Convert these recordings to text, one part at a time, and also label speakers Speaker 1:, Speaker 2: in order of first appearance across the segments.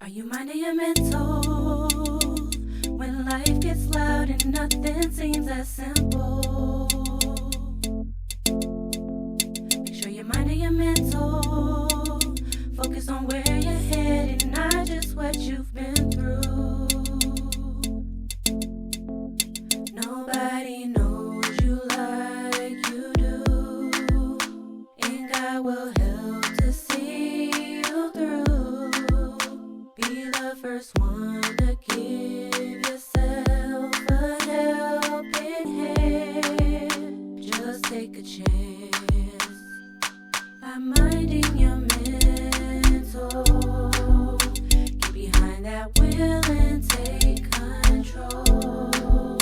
Speaker 1: Are you minding your mental when life gets loud and nothing seems as simple? Make sure you're minding your mental. Focus on where you're headed, not just what you've been through. Nobody knows you like you do, and God will help to see you through. Be the first one to give yourself a helping hand. Just take a chance by minding your mental. Get behind that wheel and take control.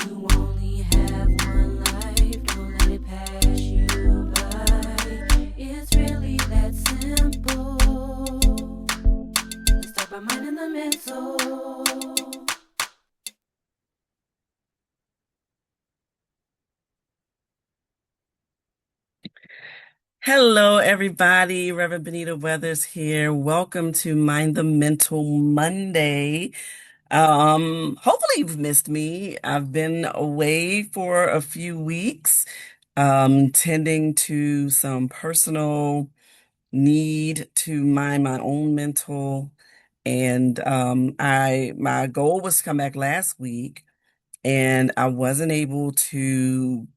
Speaker 1: You only have one life, don't let it pass you by. It's really that simple. Let's start by minding the mental.
Speaker 2: Hello, everybody. Reverend Benita Weathers here. Welcome to Mind the Mental Monday. Hopefully you've missed me. I've been away for a few weeks, tending to some personal need to mind my own mental. And my goal was to come back last week, and I wasn't able to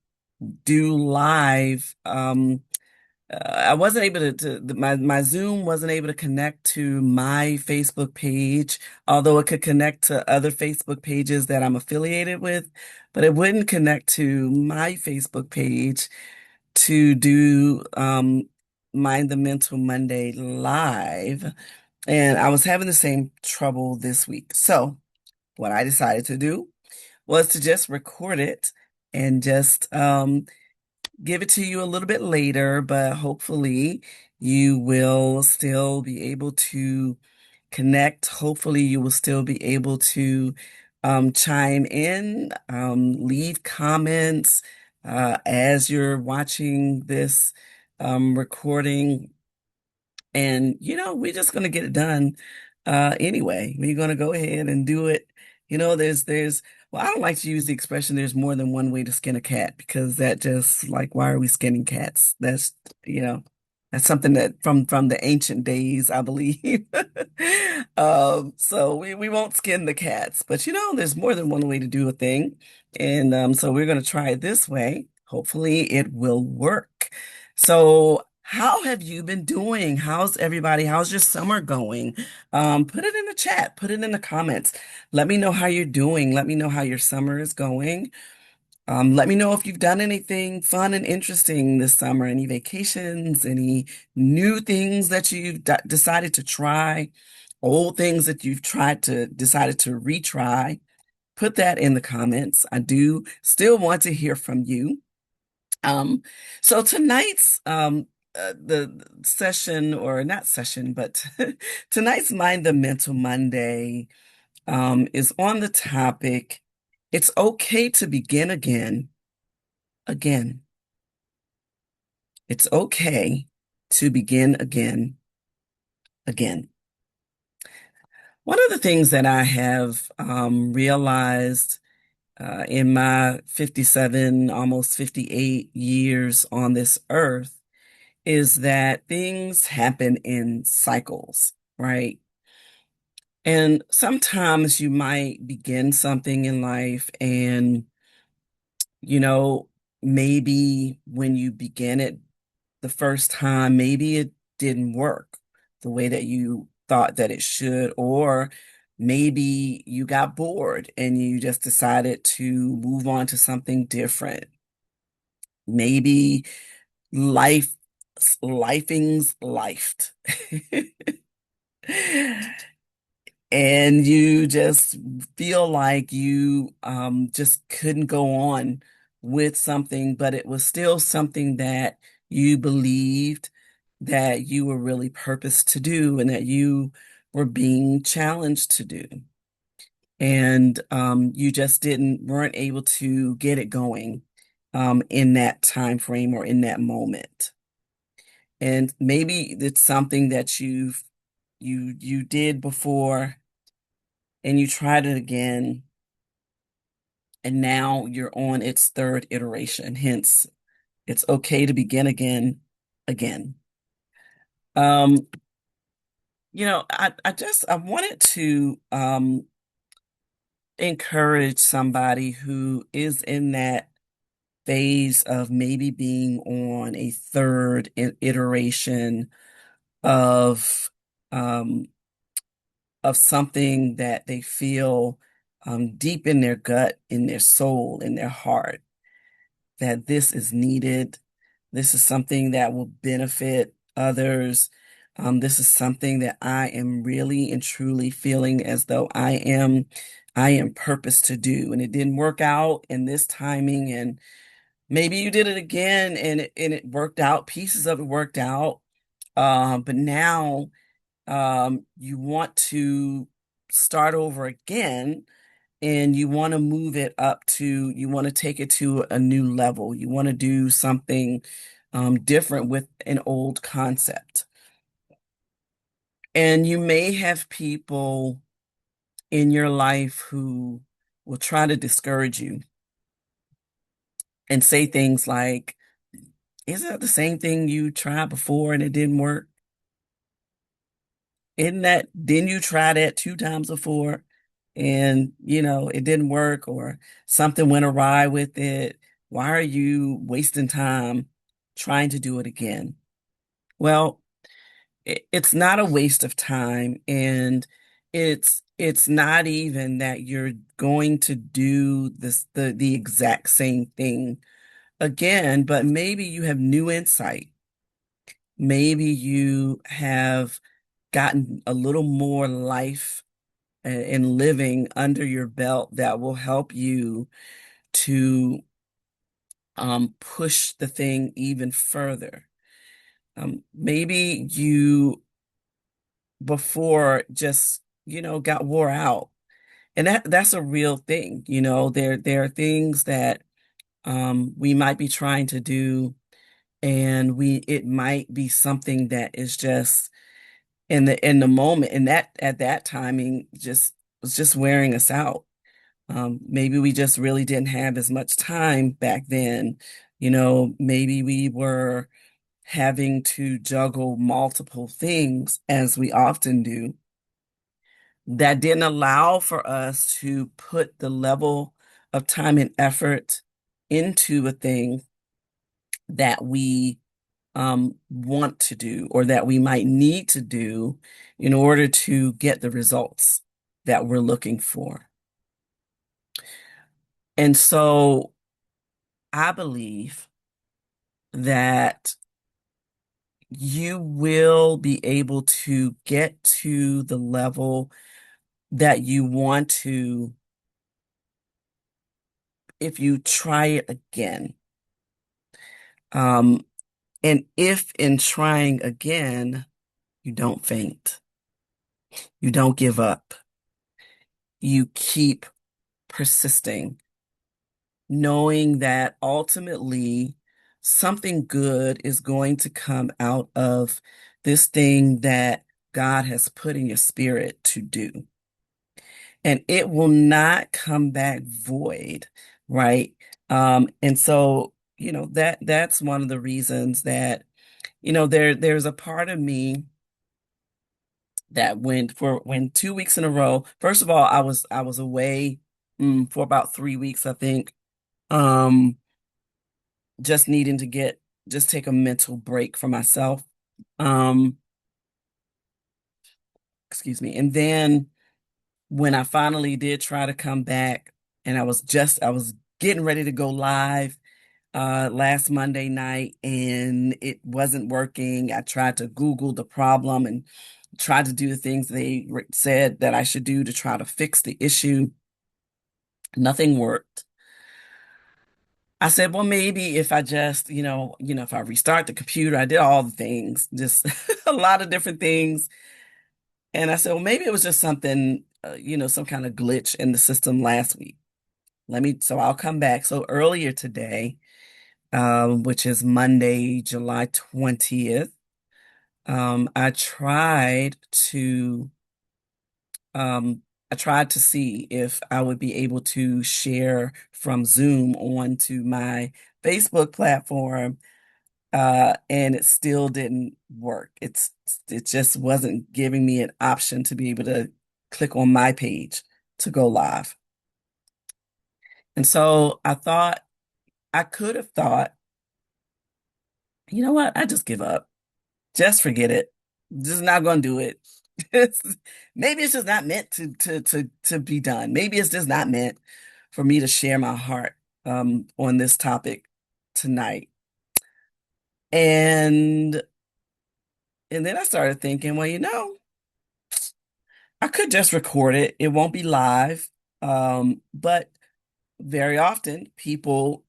Speaker 2: do live. I wasn't able my Zoom wasn't able to connect to my Facebook page, although it could connect to other Facebook pages that I'm affiliated with, but it wouldn't connect to my Facebook page to do Mind the Mental Monday live. And I was having the same trouble this week. So what I decided to do was to just record it and just give it to you a little bit later, but hopefully you will still be able to connect. Hopefully you will still be able to chime in, leave comments as you're watching this recording. And, we're just going to get it done anyway. We're going to go ahead and do it. Well, I don't like to use the expression there's more than one way to skin a cat because that just like, why are we skinning cats? You know, that's something that from the ancient days, I believe. So we won't skin the cats, but there's more than one way to do a thing. And so we're going to try it this way. Hopefully it will work. So, how have you been doing? How's everybody? How's your summer going? Put it in the chat, put it in the comments. Let me know how you're doing. Let me know how your summer is going. Let me know if you've done anything fun and interesting this summer, any vacations, any new things that you've decided to try, old things that you've decided to retry. Put that in the comments. I do still want to hear from you. Um, so tonight's the session, or not session, but tonight's Mind the Mental Monday is on the topic, it's okay to begin again, again. It's okay to begin again, again. One of the things that I have realized in my 57, almost 58 years on this earth is that things happen in cycles, right? And sometimes you might begin something in life and, you know, maybe when you begin it the first time, maybe it didn't work the way that you thought that it should, or maybe you got bored and you just decided to move on to something different. Maybe life, lifing's lifed. And you just feel like you just couldn't go on with something, but it was still something that you believed that you were really purposed to do and that you were being challenged to do. And you just weren't able to get it going in that time frame or in that moment. And maybe it's something that you did before and you tried it again, and now you're on its third iteration. Hence, it's okay to begin again. Um, I wanted to encourage somebody who is in that phase of maybe being on a third iteration of um of something that they feel deep in their gut, in their soul, in their heart, that this is needed. This is something that will benefit others. This is something that I am really and truly feeling as though I am purposed to do. And it didn't work out in this timing. And maybe you did it again and it worked out. Pieces of it worked out. But now you want to start over again, and you want to move it up to, you want to take it to a new level. You want to do something different with an old concept. And you may have people in your life who will try to discourage you and say things like, isn't that the same thing you tried before and it didn't work? Didn't you try that two times before and it didn't work, or something went awry with it? Why are you wasting time trying to do it again? Well, it's not a waste of time, and it's not even that you're going to do the exact same thing again, but maybe you have new insight. Maybe you have gotten a little more life and living under your belt that will help you to push the thing even further. Maybe you before just, got wore out. And that's a real thing. There are things that we might be trying to do, and it might be something that is just in the moment, and that at that timing just was just wearing us out. Maybe we just really didn't have as much time back then. Maybe we were having to juggle multiple things, as we often do, that didn't allow for us to put the level of time and effort into a thing that we want to do, or that we might need to do in order to get the results that we're looking for. And so I believe that you will be able to get to the level that you want to if you try it again. Um, and if in trying again, you don't faint, you don't give up, you keep persisting, knowing that ultimately something good is going to come out of this thing that God has put in your spirit to do. And it will not come back void, right? And so, that's one of the reasons that, there's a part of me that when 2 weeks in a row, first of all, I was away for about 3 weeks, I think. Um, just needing to just take a mental break for myself. Um, excuse me. And then when I finally did try to come back, and I was getting ready to go live last Monday night, and it wasn't working. I tried to Google the problem and tried to do the things they said that I should do to try to fix the issue. Nothing worked. I said, well, maybe if I just, if I restart the computer, I did all the things, just a lot of different things. And I said, well, maybe it was just something, some kind of glitch in the system last week. So I'll come back. So earlier today, which is Monday, July 20th, I tried to um, I tried to see if I would be able to share from Zoom onto my Facebook platform, and it still didn't work. It just wasn't giving me an option to be able to click on my page to go live. And so I thought I could have thought, you know what? I just give up. Just forget it. Just not gonna do it. It's, maybe it's just not meant to be done. Maybe it's just not meant for me to share my heart on this topic tonight. And and then I started thinking, well, I could just record it. It won't be live. But very often people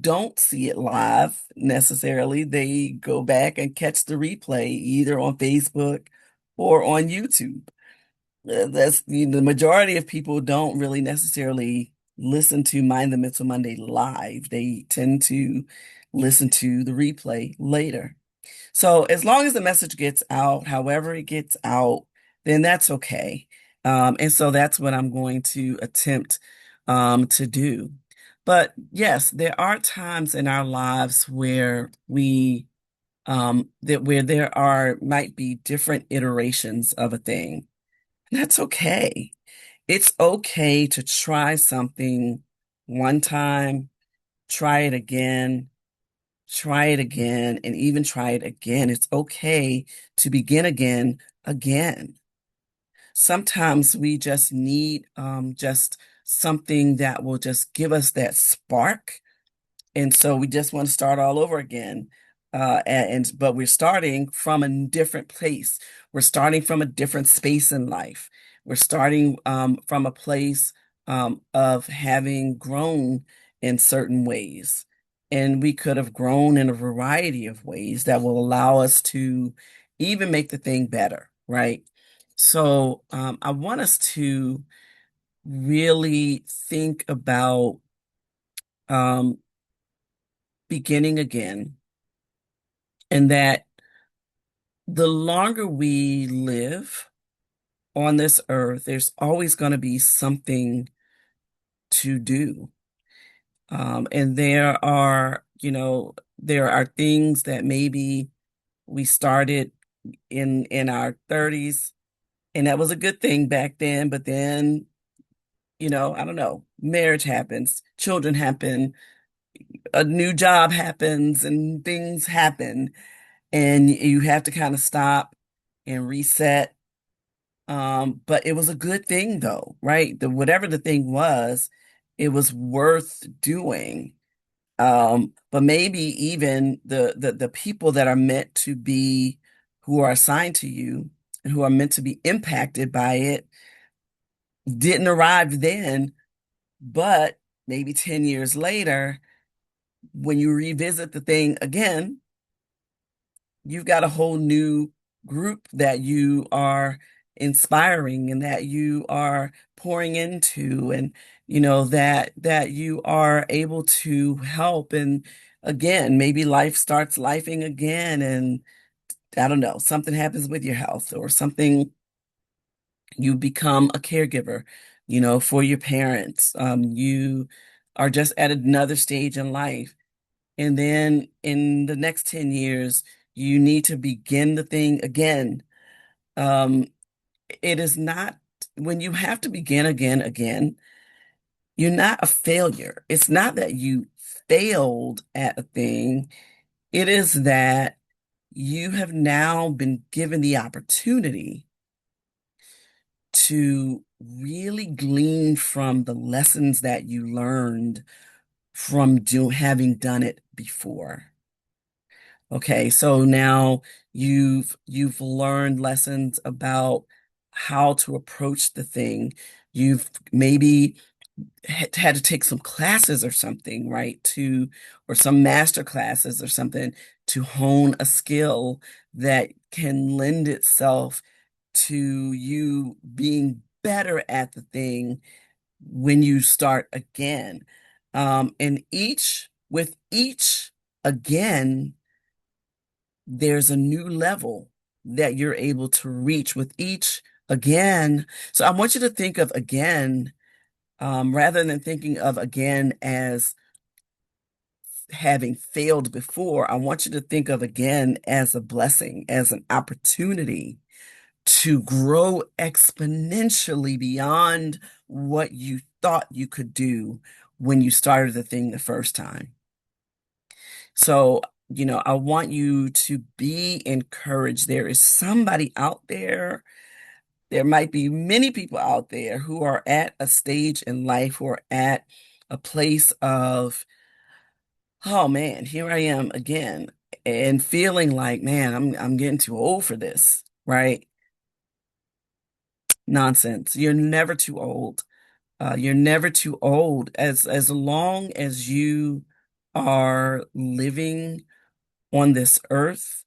Speaker 2: don't see it live necessarily. They go back and catch the replay either on Facebook or on YouTube. The majority of people don't really necessarily listen to Mind the Mental Monday live. They tend to listen to the replay later. So as long as the message gets out, however it gets out, then that's okay. And so that's what I'm going to attempt to do. But yes, there are times in our lives where where there are might be different iterations of a thing. That's okay. It's okay to try something one time, try it again, try it again, and even try it again. It's okay to begin again. Sometimes we just need just something that will just give us that spark, and so we just want to start all over again. But we're starting from a different place. We're starting from a different space in life. We're starting from a place of having grown in certain ways. And we could have grown in a variety of ways that will allow us to even make the thing better, right? So I want us to really think about um, beginning again, and that the longer we live on this earth, there's always going to be something to do. And there are things that maybe we started in our 30s, and that was a good thing back then, but then, I don't know, marriage happens, children happen, a new job happens, and things happen, and you have to kind of stop and reset. But it was a good thing though, right? Whatever the thing was, it was worth doing. But maybe even the people that are meant to be, who are assigned to you and who are meant to be impacted by it, didn't arrive then, but maybe 10 years later, when you revisit the thing again, you've got a whole new group that you are inspiring and that you are pouring into, and that you are able to help. And again, maybe life starts lifing again, and I don't know, something happens with your health or something, you become a caregiver, for your parents. You are just at another stage in life, and then in the next 10 years, you need to begin the thing again. Um, it is not, when you have to begin again, you're not a failure. It's not that you failed at a thing. It is that you have now been given the opportunity to really glean from the lessons that you learned from having done it before. Okay, so now you've learned lessons about how to approach the thing. You've maybe had to take some classes or something, right? Or some master classes or something to hone a skill that can lend itself to you being better at the thing when you start again. And with each again, there's a new level. that you're able to reach with each again. So I want you to think of again, rather than thinking of again as having failed before, I want you to think of again as a blessing, as an opportunity to grow exponentially beyond what you thought you could do when you started the thing the first time. So, I want you to be encouraged. There is somebody out there. There might be many people out there who are at a stage in life, who are at a place of, oh man, here I am again, and feeling like, man, I'm getting too old for this, right? Nonsense. You're never too old. You're never too old. As long as you are living on this earth,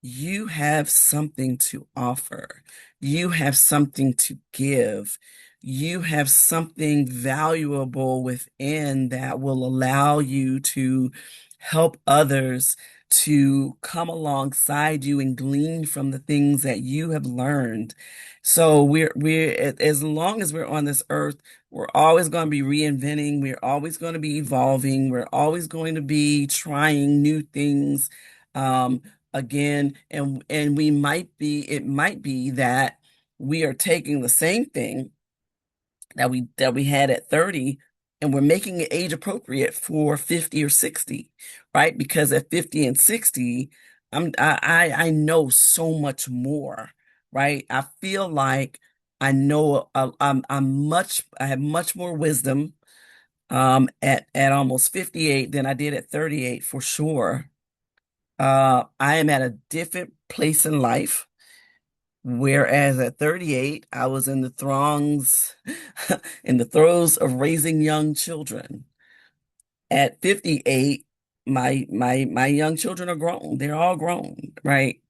Speaker 2: you have something to offer. You have something to give. You have something valuable within that will allow you to help others to come alongside you and glean from the things that you have learned. So as long as we're on this earth, we're always going to be reinventing. We're always going to be evolving. We're always going to be trying new things um, again. And it might be that we are taking the same thing that we had at 30 and we're making it age appropriate for 50 or 60, right? Because at 50 and 60, I know so much more, right? I feel like I know I have much more wisdom at almost 58 than I did at 38 for sure. I am at a different place in life. Whereas at 38, I was in the throngs, in the throes of raising young children. At 58, my young children are grown. They're all grown, right?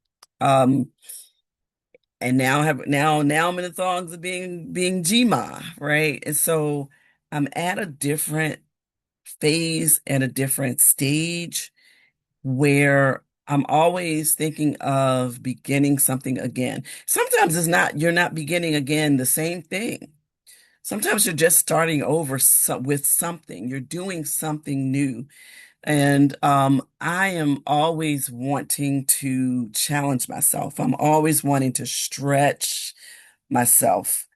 Speaker 2: Um, and now I'm in the throngs of being GMA, right? And so I'm at a different phase and a different stage where I'm always thinking of beginning something again. Sometimes you're not beginning again the same thing. Sometimes you're just starting over with something. You're doing something new. And I am always wanting to challenge myself. I'm always wanting to stretch myself.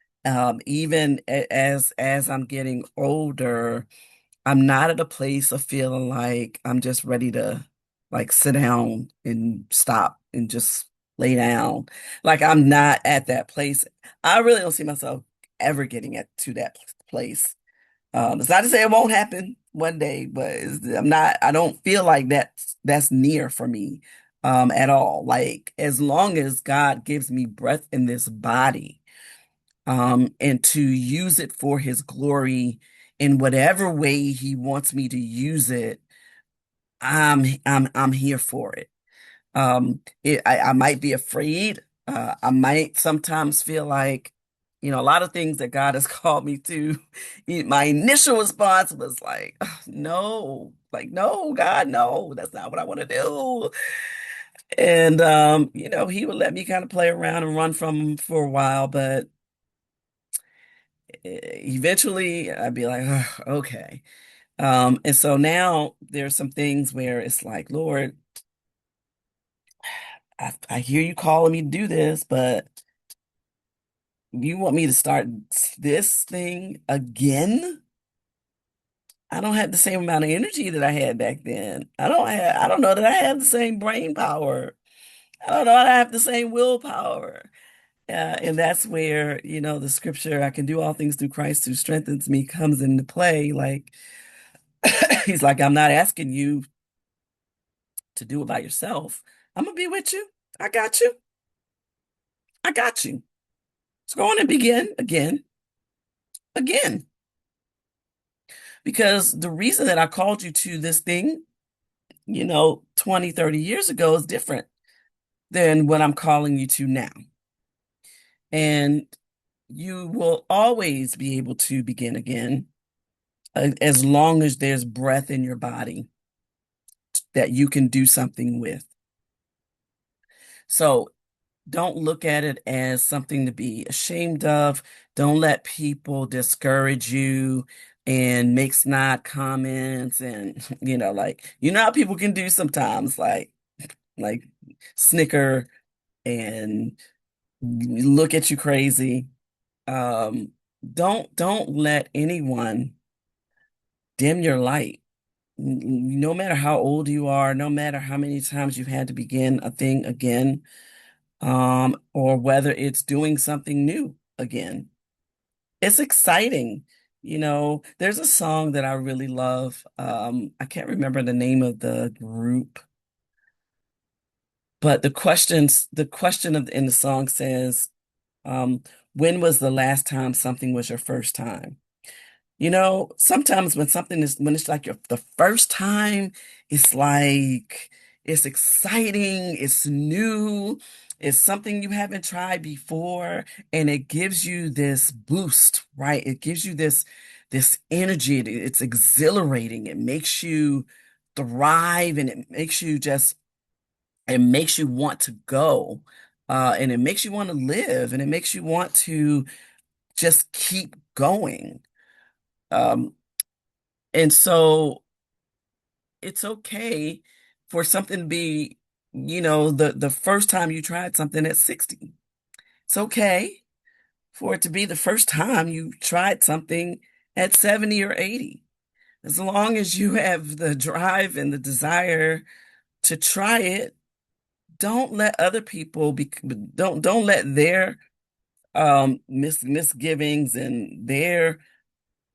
Speaker 2: Even as I'm getting older, I'm not at a place of feeling like I'm just ready to like sit down and stop and just lay down. Like I'm not at that place. I really don't see myself ever getting to that place. It's not to say it won't happen one day, but I don't feel like that's near for me at all. Like as long as God gives me breath in this body, and to use it for his glory in whatever way he wants me to use it, I'm here for it. I might be afraid. I might sometimes feel like, a lot of things that God has called me to. My initial response was like, "Ugh, no, like, no, God, no, that's not what I want to do." And, he would let me kind of play around and run from him for a while, but eventually I'd be like, "Ugh, okay." And so now there's some things where it's like, Lord, I hear you calling me to do this, but you want me to start this thing again? I don't have the same amount of energy that I had back then. I don't know that I have the same brain power. I don't know that I have the same willpower. And that's where, the scripture, I can do all things through Christ who strengthens me, comes into play. Like, he's like, I'm not asking you to do it by yourself. I'm gonna be with you. I got you. I got you. So go on and begin again, again. Because the reason that I called you to this thing, 20, 30 years ago is different than what I'm calling you to now. And you will always be able to begin again as long as there's breath in your body that you can do something with. So don't look at it as something to be ashamed of. Don't let people discourage you and make snide comments and like how people can do sometimes, like snicker and look at you crazy. Um, don't let anyone dim your light. No matter how old you are, no matter how many times you've had to begin a thing again, or whether it's doing something new again. It's exciting. There's a song that I really love. I can't remember the name of the group, but the question in the song says, um, when was the last time something was your first time? Sometimes when it's like the first time, it's like it's exciting, it's new, it's something you haven't tried before, and it gives you this boost, right? It gives you this energy. It's exhilarating. It makes you thrive, and it makes you want to go. And it makes you want to live, and it makes you want to just keep going. Um, And so it's okay for something to be, the first time you tried something at 60. It's okay for it to be the first time you tried something at 70 or 80. As long as you have the drive and the desire to try it, don't let other people don't let their misgivings and their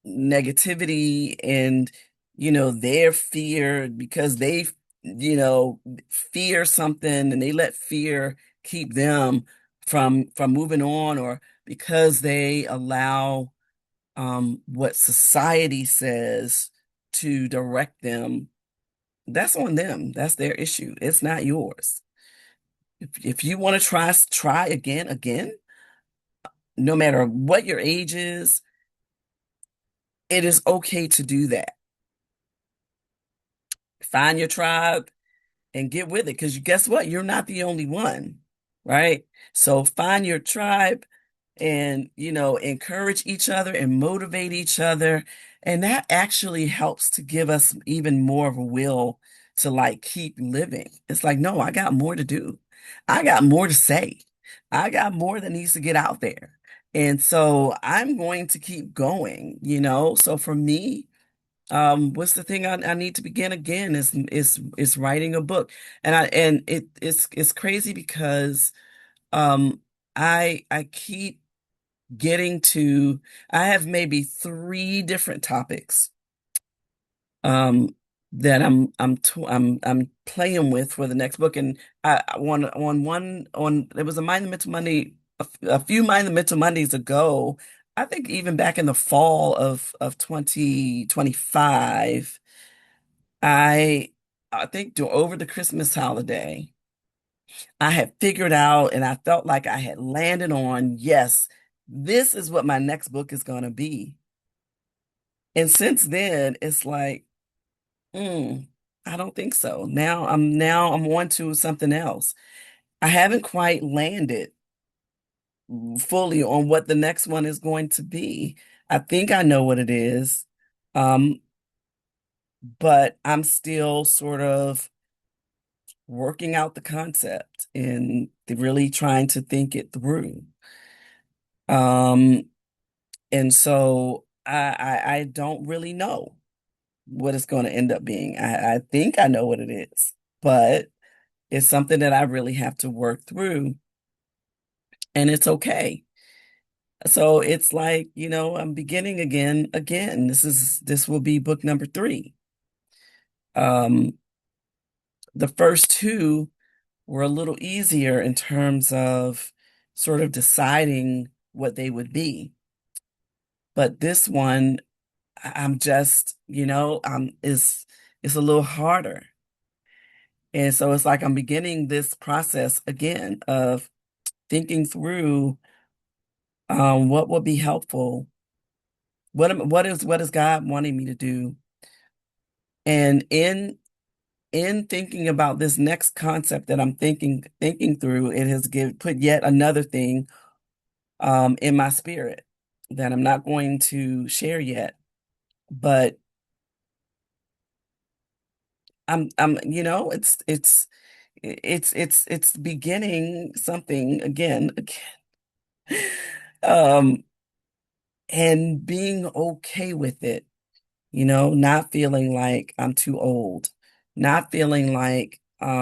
Speaker 2: negativity and their fear, because they you know fear something, and they let fear keep them from moving on, or because they allow what society says to direct them. That's on them. That's their issue. It's not yours. If you want to try again, no matter what your age is, it is okay to do that. Find your tribe and get with it, because guess what? You're not the only one, right? So find your tribe and encourage each other and motivate each other, and that actually helps to give us even more of a will to like keep living. It's like, no, I got more to do. I got more to say. I got more that needs to get out there. And so I'm going to keep going. So for me, what's the thing I need to begin again is writing a book. And it's crazy because I keep getting to I have maybe three different topics um that I'm playing with for the next book. And I on one on there was a Mind the Mental Monday a few Mind the Mental Mondays ago. I think even back in the fall of 2025, I I think over the Christmas holiday, I had figured out, and I felt like I had landed on, yes, this is what my next book is going to be. And since then, it's like, mm, I don't think so. Now I'm on to something else. I haven't quite landed fully on what the next one is going to be. I think I know what it is. Um, but I'm still sort of working out the concept and really trying to think it through. Um, and so I don't really know what it's going to end up being. I think I know what it is, but it's something that I really have to work through, and it's okay. So it's like, I'm beginning again. This will be book number three. Um, the first two were a little easier in terms of sort of deciding what they would be. But this one, I'm just, is a little harder. And so it's like I'm beginning this process again of thinking through what would be helpful. What is God wanting me to do? And in in thinking about this next concept that I'm thinking through, it has put yet another thing in my spirit that I'm not going to share yet. But it's beginning something again. Um, and being okay with it, not feeling like I'm too old, not feeling like I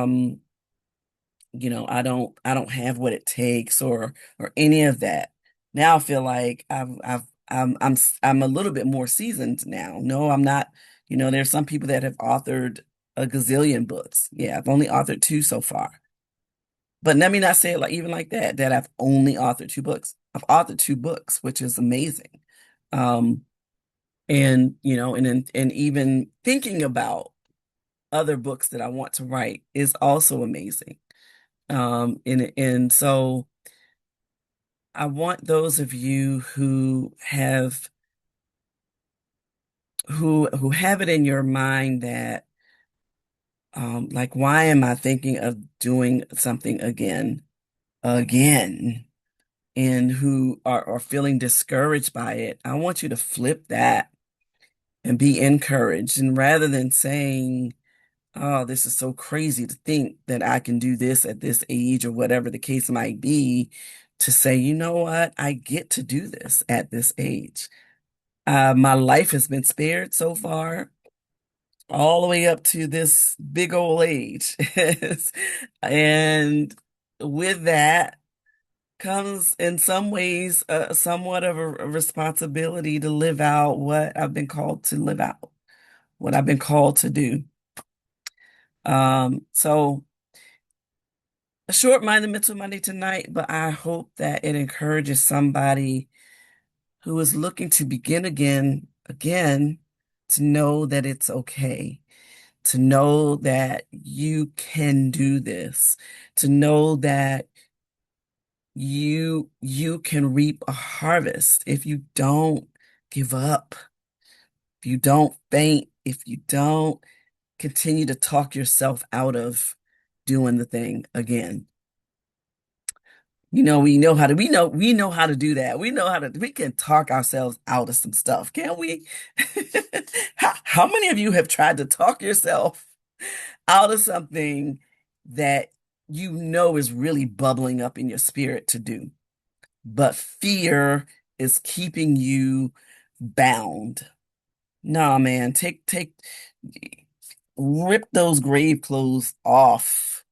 Speaker 2: don't have what it takes or any of that. Now I feel like I'm a little bit more seasoned now. No, I'm not, there's some people that have authored a gazillion books. Yeah, I've only authored two so far. But let me not say it like even like that I've only authored two books. I've authored two books, which is amazing. Um, and even thinking about other books that I want to write is also amazing. And so I want those of you who have it in your mind that like, why am I thinking of doing something again, and who are feeling discouraged by it. I want you to flip that and be encouraged. And rather than saying, oh, this is so crazy to think that I can do this at this age or whatever the case might be, to say, you know what? I get to do this at this age. My life has been spared so far, all the way up to this big old age. And with that comes, in some ways, somewhat of a responsibility to live out what I've been called to live out, what I've been called to do. So a short Minded Mental Monday tonight, but I hope that it encourages somebody who is looking to begin again, to know that it's okay, to know that you can do this, to know that you can reap a harvest if you don't give up, if you don't faint, if you don't continue to talk yourself out of doing the thing again. We know how to do that. We can talk ourselves out of some stuff, can't we? How many of you have tried to talk yourself out of something that you know is really bubbling up in your spirit to do, but fear is keeping you bound? Nah, man, rip those grave clothes off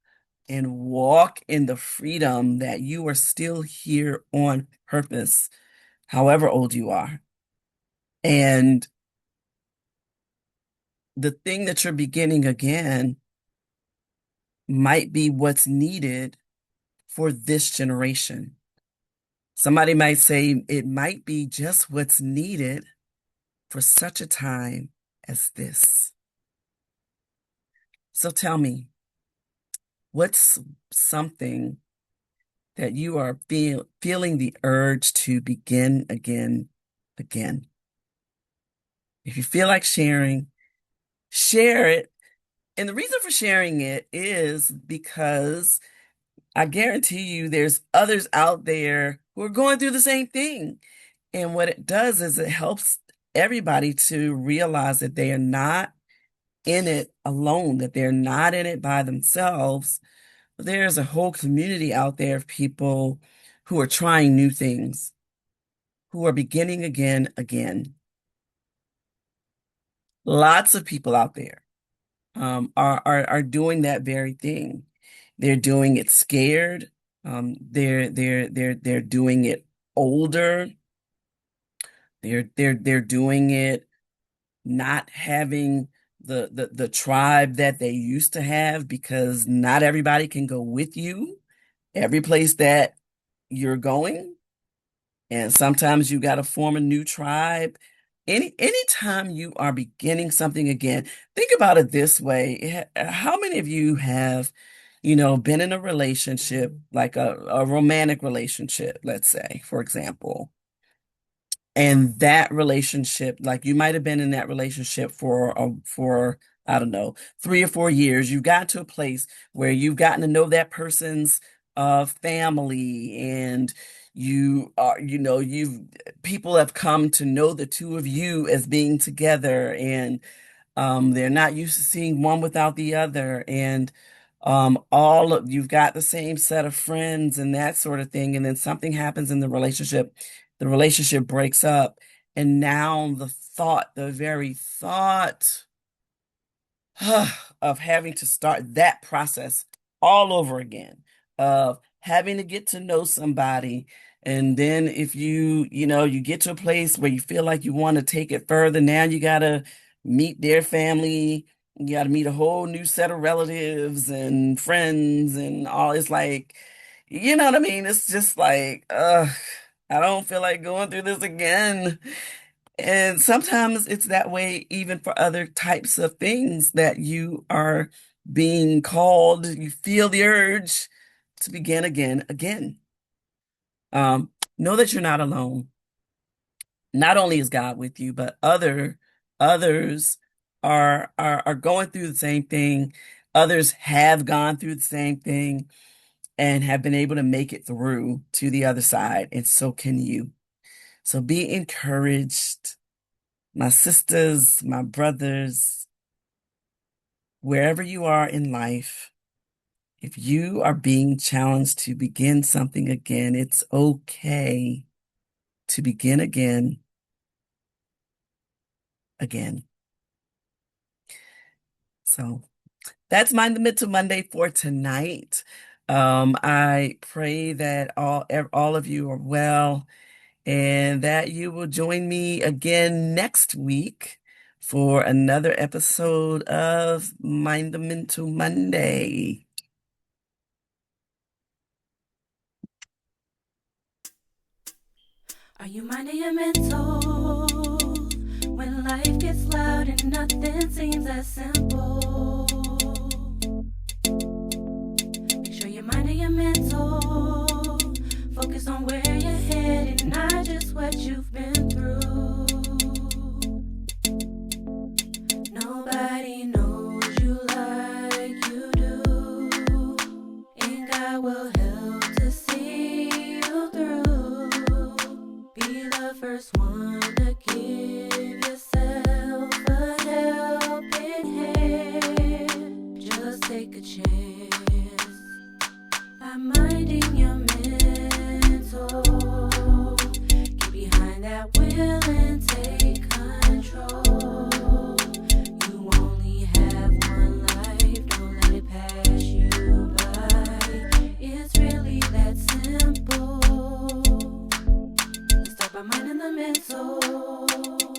Speaker 2: and walk in the freedom that you are still here on purpose, however old you are. And the thing that you're beginning again might be what's needed for this generation. Somebody might say it might be just what's needed for such a time as this. So tell me, what's something that you are feeling the urge to begin again? If you feel like sharing, share it. And the reason for sharing it is because I guarantee you there's others out there who are going through the same thing. And what it does is it helps everybody to realize that they are not in it alone, that they're not in it by themselves. There's a whole community out there of people who are trying new things, who are beginning again. Lots of people out there are doing that very thing. They're doing it scared. They're doing it older. They're doing it not having the tribe that they used to have, because not everybody can go with you every place that you're going. And sometimes you got to form a new tribe. Anytime you are beginning something again, think about it this way. How many of you have, been in a relationship, like a romantic relationship, let's say, for example, and that relationship, like you might have been in that relationship for I don't know, 3 or 4 years, you've gotten to a place where you've gotten to know that person's family, and you are, you've people have come to know the two of you as being together, and they're not used to seeing one without the other, and all of you've got the same set of friends and that sort of thing, and then something happens in the relationship breaks up, and now the very thought of having to start that process all over again, of having to get to know somebody. And then if you get to a place where you feel like you want to take it further, now you got to meet their family. You got to meet a whole new set of relatives and friends and all. It's like, you know what I mean? It's just like, I don't feel like going through this again. And sometimes it's that way even for other types of things that you are being called. You feel the urge to begin again, again. Know that you're not alone. Not only is God with you, but others are going through the same thing. Others have gone through the same thing and have been able to make it through to the other side, and so can you. So be encouraged. My sisters, my brothers, wherever you are in life, if you are being challenged to begin something again, it's okay to begin again, again. So that's Mind the Mental Monday for tonight. I pray that all of you are well, and that you will join me again next week for another episode of Mind the Mental Monday.
Speaker 1: Are you minding your mental when life gets loud and nothing seems as simple? Make sure you're minding your mental. Focus on where you're headed, not just what you've been through. Nobody knows you like you do, and God will help to see you through. Be the first one to give yourself a helping hand. Just take a chance by minding your mental. Get behind that wheel and take control. You only have one life, don't let it pass you by. It's really that simple. Let's start by minding the mental.